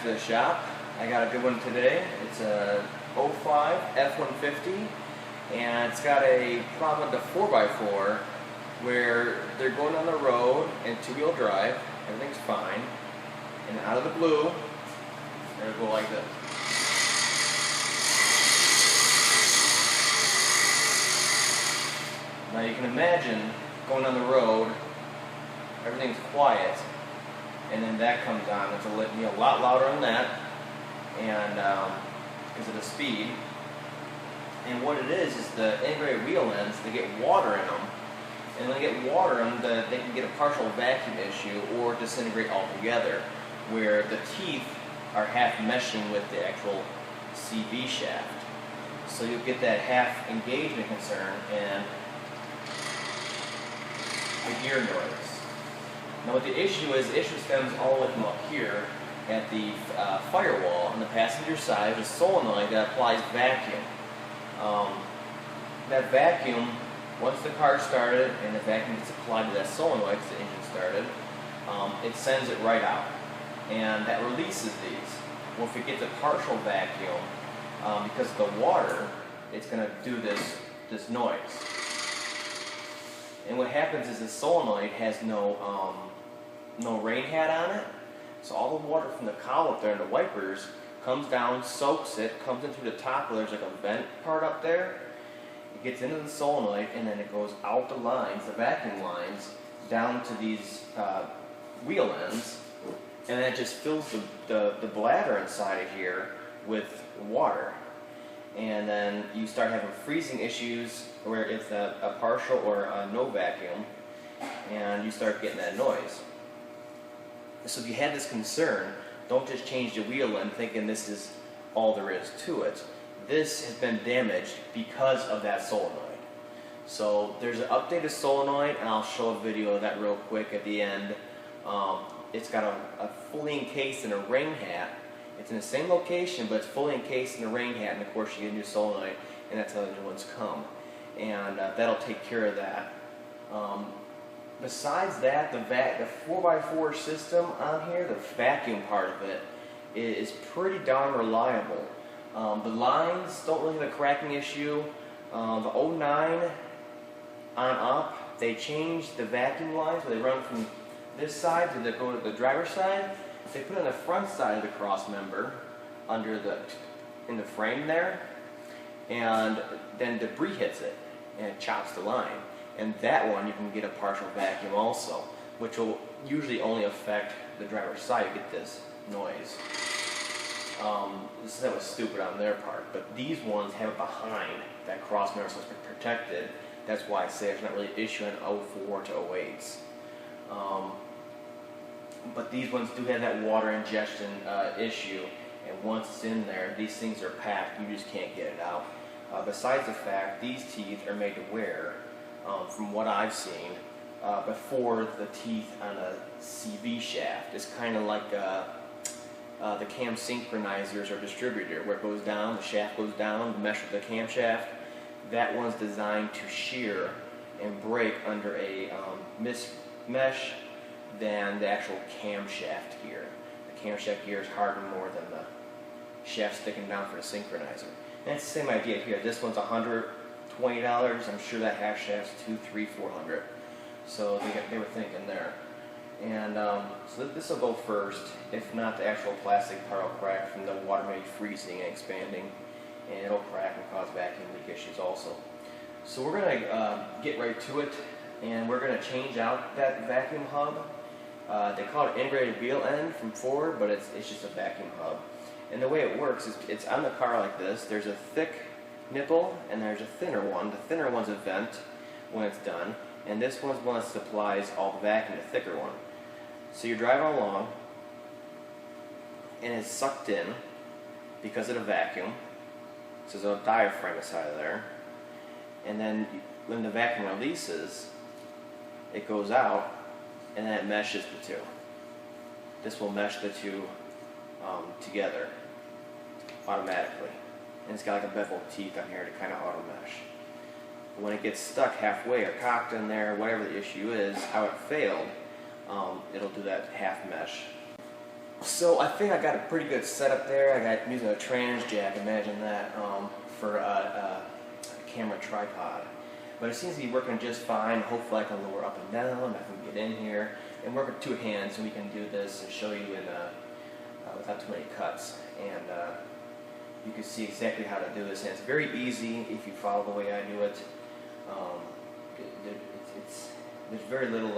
to the shop. I got a good one today. It's a 05 F-150, and it's got a problem with the 4x4 where they're going on the road in two-wheel drive. Everything's fine, and out of the blue, they'll go like this. Now you can imagine going on the road, everything's quiet, and then that comes on. It's a lot louder than that, and because of the speed. And what it is the integrated wheel ends, they get water in them, and when they get water in them, they can get a partial vacuum issue or disintegrate altogether, where the teeth are half meshing with the actual CV shaft. So you'll get that half engagement concern and the gear noise. Now what the issue stems all the way from up here at the firewall on the passenger side. There's a solenoid that applies vacuum. That vacuum, once the car started and the vacuum gets applied to that solenoid because the engine started, it sends it right out. And that releases these. Well, if it gets a partial vacuum, because of the water, it's going to do this noise. And what happens is the solenoid has no rain hat on it, so all the water from the cowl up there and the wipers comes down, soaks it, comes in through the top where there's like a vent part up there. It gets into the solenoid, and then it goes out the lines, the vacuum lines, down to these wheel ends, and that just fills the bladder inside of here with water. And then you start having freezing issues where it's a partial or a no vacuum, and you start getting that noise. So if you had this concern, don't just change the wheel end thinking this is all there is to it. This has been damaged because of that solenoid. So there's an updated solenoid, and I'll show a video of that real quick at the end. It's got a fully encased in a ring hat. It's in the same location, but it's fully encased in a ring hat, and of course you get a new solenoid, and that's how the new ones come. And that'll take care of that. Besides that, the 4x4 system on here, the vacuum part of it, is pretty darn reliable. The lines don't really have a cracking issue. The 09 on up, they changed the vacuum lines where they run from this side to go to the driver's side. They put it on the front side of the cross member in the frame there, and then debris hits it and it chops the line. And that one you can get a partial vacuum also, which will usually only affect the driver's side. You get this noise. That was stupid on their part, but these ones have it behind that cross member, so it's protected. That's why I say it's not really an issue in 04 to 08s. But these ones do have that water ingestion issue, and once it's in there, these things are packed, you just can't get it out. Besides the fact, these teeth are made to wear, from what I've seen, before the teeth on a CV shaft. It's kind of like the cam synchronizers or distributor, where it goes down, the shaft goes down, the mesh with the camshaft. That one's designed to shear and break under a mesh than the actual camshaft gear. The camshaft gear is hardened more than the shaft sticking down for the synchronizer. And it's the same idea here. This one's $120. I'm sure that half shaft's $200, $300, $400. So they were thinking there. And so this will go first. If not, the actual plastic part will crack from the water maybe freezing and expanding, and it'll crack and cause vacuum leak issues also. So we're going to get right to it, and we're going to change out that vacuum hub. They call it integrated wheel end from Ford, but it's just a vacuum hub. And the way it works is it's on the car like this. There's a thick nipple and there's a thinner one. The thinner one's a vent when it's done, and this one's one that supplies all the vacuum, the thicker one. So you're driving along, and it's sucked in because of the vacuum. So there's a diaphragm inside of there, and then when the vacuum releases, it goes out, and then it meshes the two. This will mesh the two together automatically. And it's got like a bevel teeth on here to kind of auto mesh. When it gets stuck halfway or cocked in there, whatever the issue is, how it failed, it'll do that half mesh. So I think I got a pretty good setup there. I'm using a trans jack, imagine that, for a camera tripod. But it seems to be working just fine. Hopefully I can lower up and down, I can get in here and work with two hands, and we can do this and show you in without too many cuts. And you can see exactly how to do this, and it's very easy if you follow the way I do it. There's very little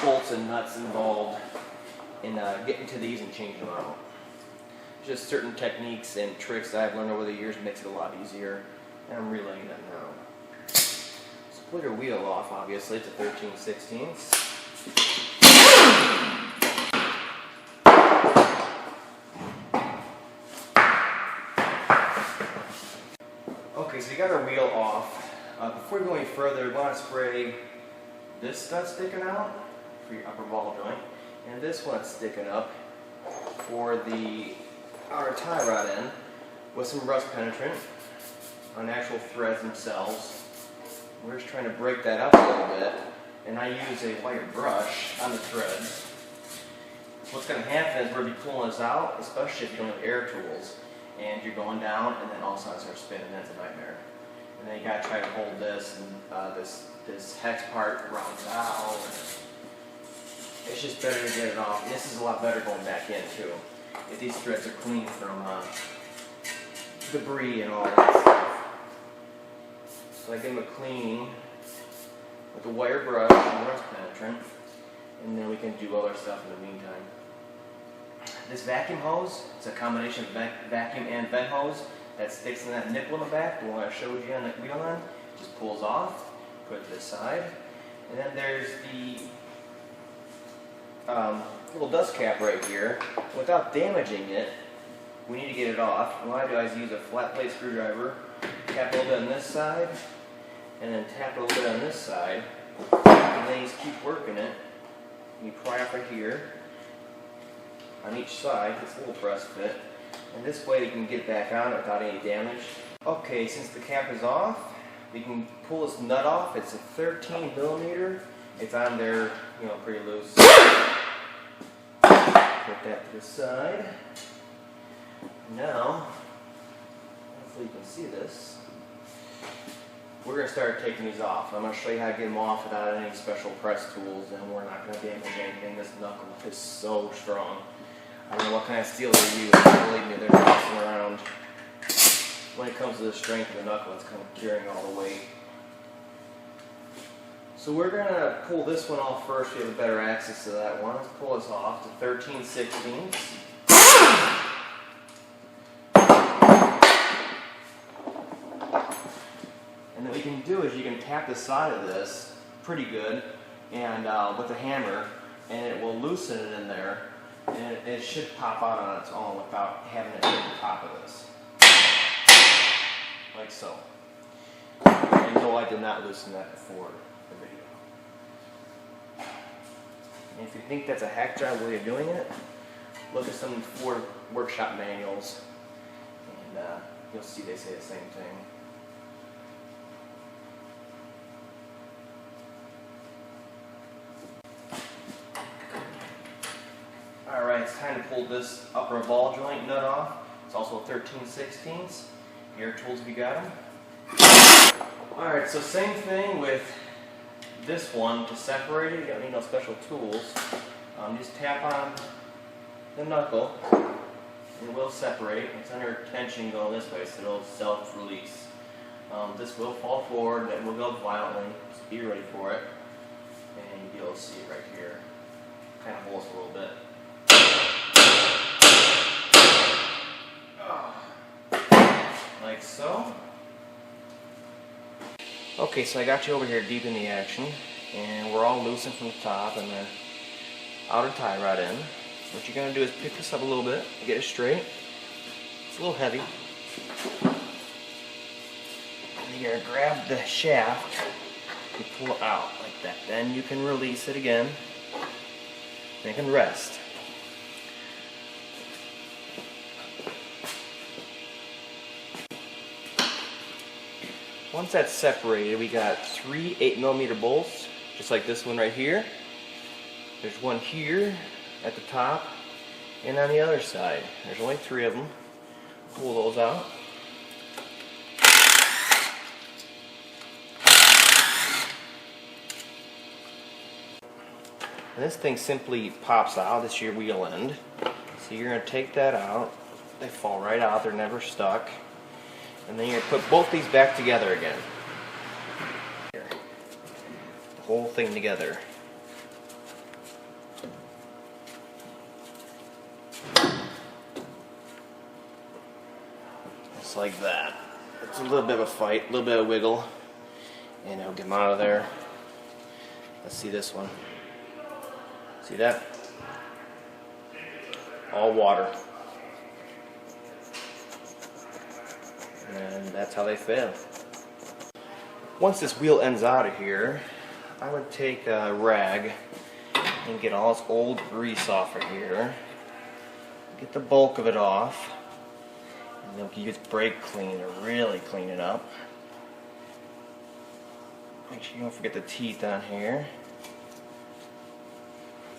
bolts and nuts involved in getting to these and changing them out. Just certain techniques and tricks that I've learned over the years makes it a lot easier, and I'm relaying that now. Split your wheel off, obviously, to 13/16. Okay, so we got our wheel off. Before we go any further, we want to spray this stud sticking out for your upper ball joint, and this one sticking up for the outer tie rod end with some rust penetrant on actual threads themselves. We're just trying to break that up a little bit, and I use a wire brush on the threads. What's going to happen is we're going to be pulling this out, especially if you don't have air tools, and you're going down, and then all of a sudden it starts spinning, and that's a nightmare. And then you got to try to hold this, and this hex part rounds out. It's just better to get it off. And this is a lot better going back in too, if these threads are clean from debris and all that stuff. So I give them a cleaning with a wire brush and rust penetrant, and then we can do other stuff in the meantime. This vacuum hose, it's a combination of vacuum and vent hose that sticks in that nipple in the back, the one I showed you on the wheel end. Just pulls off, put it to the side. And then there's the little dust cap right here. Without damaging it, we need to get it off. What I do is use a flat plate screwdriver, tap a little bit on this side, and then tap a little bit on this side, and then you just keep working it. You pry off right here on each side. It's a little press fit, and this way you can get back on it without any damage. Okay, since the cap is off, we can pull this nut off. It's a 13mm. It's on there, you know, pretty loose. Put that to the side. Now, hopefully you can see this. We're going to start taking these off. I'm going to show you how to get them off without any special press tools, and we're not going to damage anything. This knuckle is so strong. I don't know what kind of steel they use, but believe me, they're tossing around. When it comes to the strength of the knuckle, it's kind of carrying all the weight. So we're going to pull this one off first. We have a better access to that one. Let's pull this off to 13/16. And what we can do is you can tap the side of this pretty good and with a hammer, and it will loosen it in there, and it should pop out on its own without having it hit the top of this. Like so. And no, I did not loosen that before the video. And if you think that's a hack job way of doing it, look at some Ford workshop manuals, and you'll see they say the same thing. Alright, it's time to pull this upper ball joint nut off. It's also 13/16. Air tools if you got them. Alright, so same thing with this one. To separate it, you don't need no special tools. Just tap on the knuckle and it will separate. It's under tension going this way, so it'll self-release. This will fall forward, and it will go violently, so be ready for it. And you'll be able to see it right here. Kind of holds a little bit. Like so. Okay, so I got you over here deep in the action, and we're all loosened from the top and the outer tie rod end. What you're going to do is pick this up a little bit, get it straight. It's a little heavy. And you're going to grab the shaft and pull it out like that. Then you can release it again, and it can rest. Once that's separated, we got 3 8mm bolts, just like this one right here. There's one here at the top and on the other side. There's only 3 of them. Pull those out. And this thing simply pops out. This is your wheel end. So you're going to take that out. They fall right out. They're never stuck. And then you're going to put both these back together again. Here. The whole thing together. Just like that. It's a little bit of a fight, a little bit of wiggle. And I'll get them out of there. Let's see this one. See that? All water. And that's how they fail. Once this wheel ends out of here, I would take a rag and get all this old grease off of here. Get the bulk of it off. And then use brake clean to really clean it up. Make sure you don't forget the teeth on here.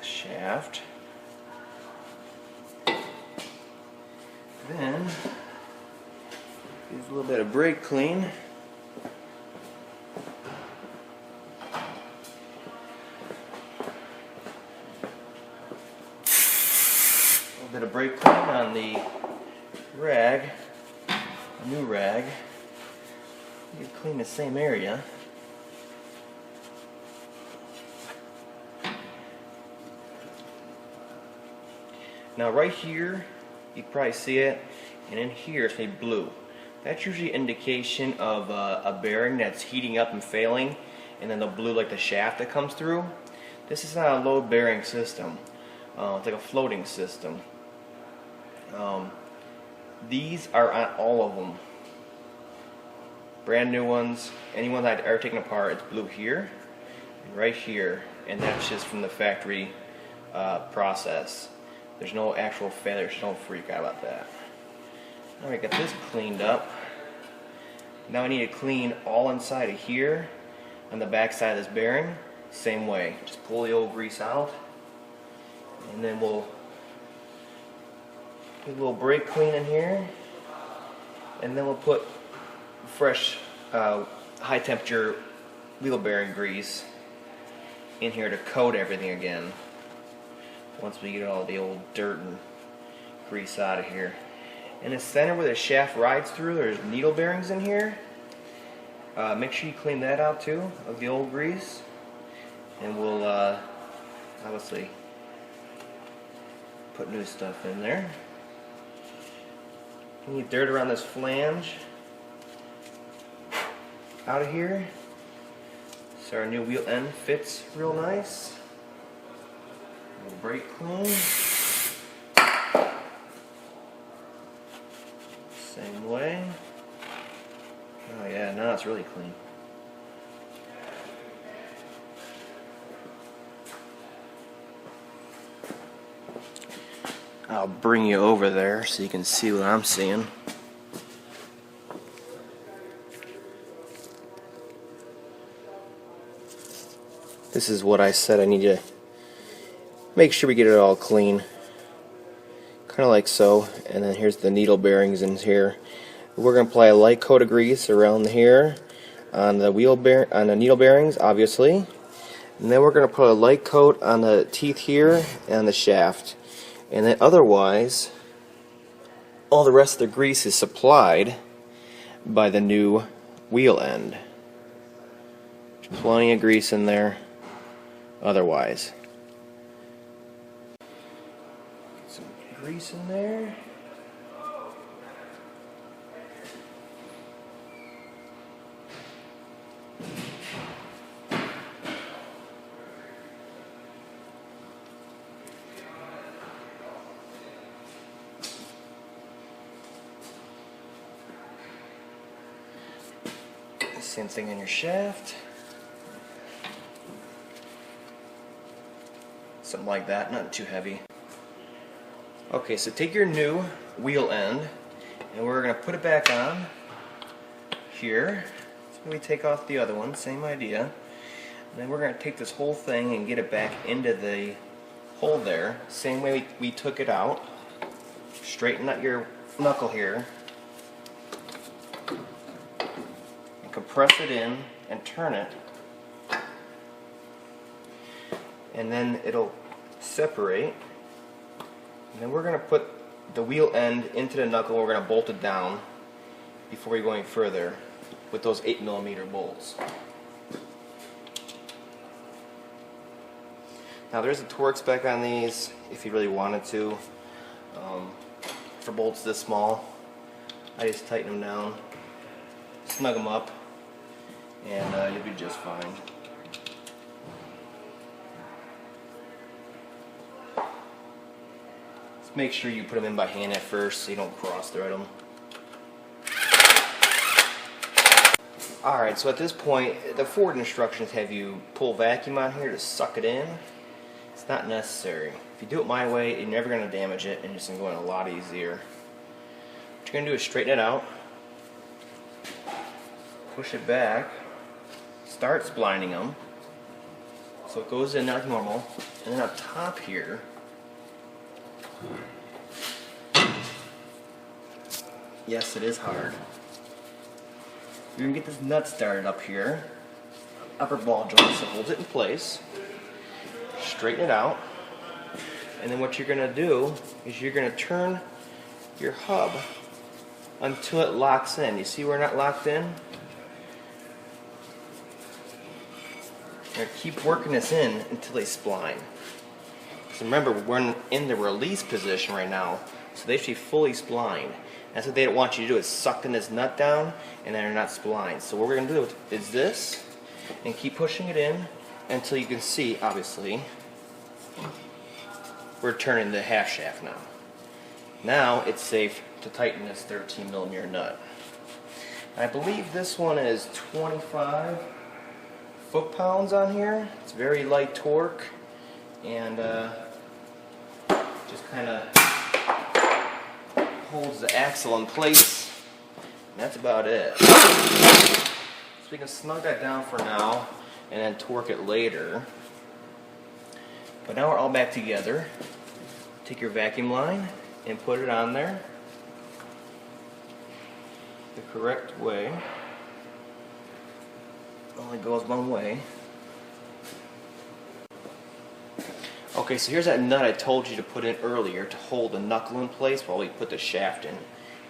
Shaft. Then use a little bit of brake clean. A little bit of brake clean on the rag, a new rag. You clean the same area. Now right here, you can probably see it, and in here it's maybe blue. That's usually an indication of a bearing that's heating up and failing, and then the blue like the shaft that comes through. This is not a load bearing system. It's like a floating system. These are on all of them. Brand new ones, any ones I've ever taken apart, it's blue here, and right here, and that's just from the factory process. There's no actual failure, so don't freak out about that. Alright, got this cleaned up. Now I need to clean all inside of here on the back side of this bearing. Same way. Just pull the old grease out. And then we'll do a little brake clean in here. And then we'll put fresh high temperature wheel bearing grease in here to coat everything again. Once we get all the old dirt and grease out of here. In the center where the shaft rides through, there's needle bearings in here. Make sure you clean that out too, of the old grease. And we'll obviously put new stuff in there. You need dirt around this flange out of here. So our new wheel end fits real nice. Brake clean. Same way. Oh yeah, now it's really clean. I'll bring you over there so you can see what I'm seeing. This is what I said I need to make sure we get it all clean, kind of like so. And then here's the needle bearings in here. We're going to apply a light coat of grease around here on the on the needle bearings, obviously. And then we're going to put a light coat on the teeth here and the shaft. And then otherwise, all the rest of the grease is supplied by the new wheel end. There's plenty of grease in there otherwise. Some grease in there. Same thing in your shaft. Something like that, not too heavy. Okay, so take your new wheel end and we're going to put it back on here. So we take off the other one, same idea. And then we're going to take this whole thing and get it back into the hold there, same way we took it out. Straighten out your knuckle here and compress it in and turn it, and then it'll separate. And then we're going to put the wheel end into the knuckle. We're going to bolt it down before we go any further with those 8mm bolts. Now there's a torque spec on these if you really wanted to. For bolts this small, I just tighten them down, snug them up, and you'll be just fine. Just make sure you put them in by hand at first so you don't cross thread them. Alright, so at this point, the Ford instructions have you pull vacuum on here to suck it in. It's not necessary. If you do it my way, you're never going to damage it, and it's going to go in a lot easier. What you're going to do is straighten it out, push it back, start splining them, so it goes in like normal, and then up top here, yes, it is hard. You're going to get this nut started up here, upper ball joint, so holds it in place. Straighten it out, and then what you're going to do is you're going to turn your hub until it locks in. You see where it's not locked in? You're going to keep working this in until they spline. So remember, we're in the release position right now, so they should be fully splined. That's what they don't want you to do, is suck in this nut down and then they're not splined. So what we're going to do is this, and keep pushing it in until you can see, obviously, we're turning the half shaft now. Now it's safe to tighten this 13mm nut. I believe this one is 25 foot-pounds on here. It's very light torque, and just kind of holds the axle in place. And that's about it. So we can snug that down for now and then torque it later. But now we're all back together. Take your vacuum line and put it on there the correct way. Only goes one way. Okay, so here's that nut I told you to put in earlier to hold the knuckle in place while we put the shaft in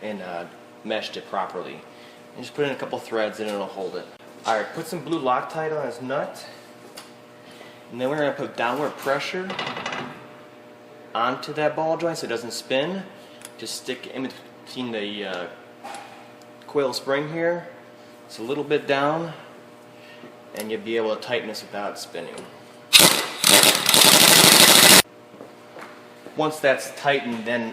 and meshed it properly. And just put in a couple threads and it'll hold it. Alright, put some Blue Loctite on this nut. And then we're going to put downward pressure onto that ball joint so it doesn't spin. Just stick in between the coil spring here. It's a little bit down, and you'll be able to tighten this without spinning. Once that's tightened, then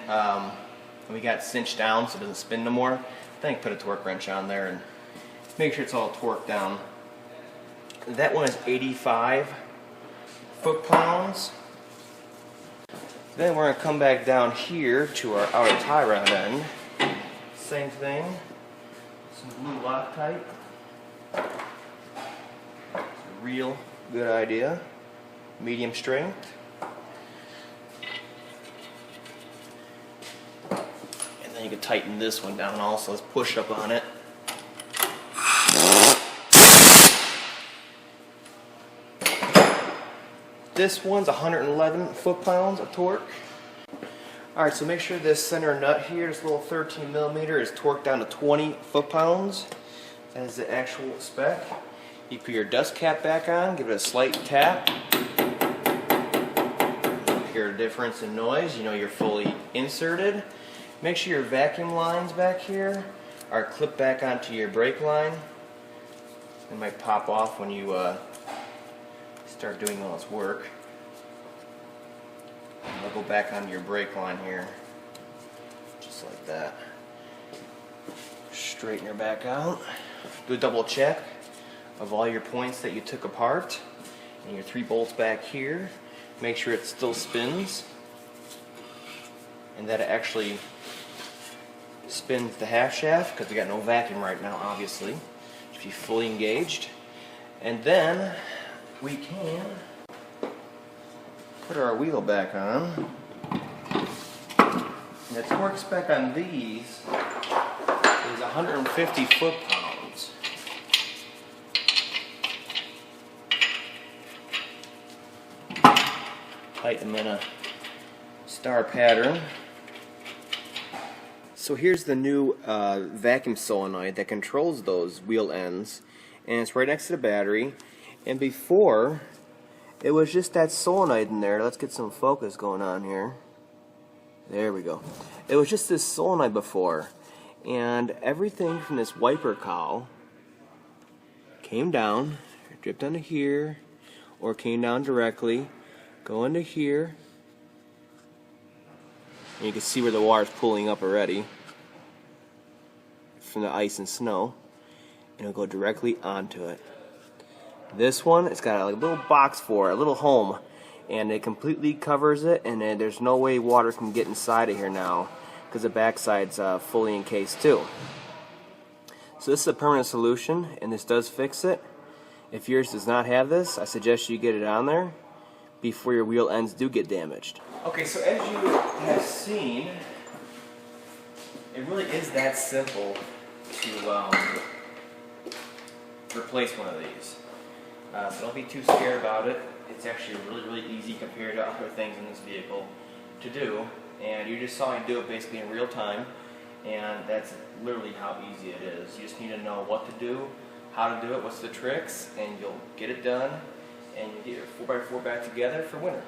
we got it cinched down so it doesn't spin no more. Then put a torque wrench on there and make sure it's all torqued down. That one is 85 foot-pounds. Then we're going to come back down here to our outer tie rod end. Same thing. Some Blue Loctite. It's a real good idea. Medium strength. And then you can tighten this one down also. Let's push up on it. This one's 111 foot-pounds of torque. Alright, so make sure this center nut here, this little 13mm, is torqued down to 20 foot-pounds. That is the actual spec. You put your dust cap back on, give it a slight tap. Hear a difference in noise, you know you're fully inserted. Make sure your vacuum lines back here are clipped back onto your brake line. It might pop off when you start doing all this work. And they'll go back onto your brake line here, just like that. Straighten her back out. Do a double check of all your points that you took apart, and your 3 bolts back here. Make sure it still spins, and that it actually spins the half shaft, because we got no vacuum right now, obviously. Should be fully engaged. And then we can put our wheel back on. And the torque spec on these is 150 foot-pounds. Tighten them in a star pattern. So here's the new vacuum solenoid that controls those wheel ends, and it's right next to the battery. And before, it was just that solenoid in there. Let's get some focus going on here. There we go. It was just this solenoid before, and everything from this wiper cowl came down, dripped onto here, or came down directly, go into here. And you can see where the water's pooling up already from the ice and snow, and it'll go directly onto it. This one, it's got a little box for it, a little home, and it completely covers it, and then there's no way water can get inside of here now because the backside's fully encased too. So this is a permanent solution, and this does fix it. If yours does not have this, I suggest you get it on there before your wheel ends do get damaged. Okay, so as you have seen, it really is that simple to replace one of these. So don't be too scared about it. It's actually really easy compared to other things in this vehicle to do. And you just saw me do it basically in real time. And that's literally how easy it is. You just need to know what to do, how to do it, what's the tricks, and you'll get it done. And you get your 4x4 back together for winter.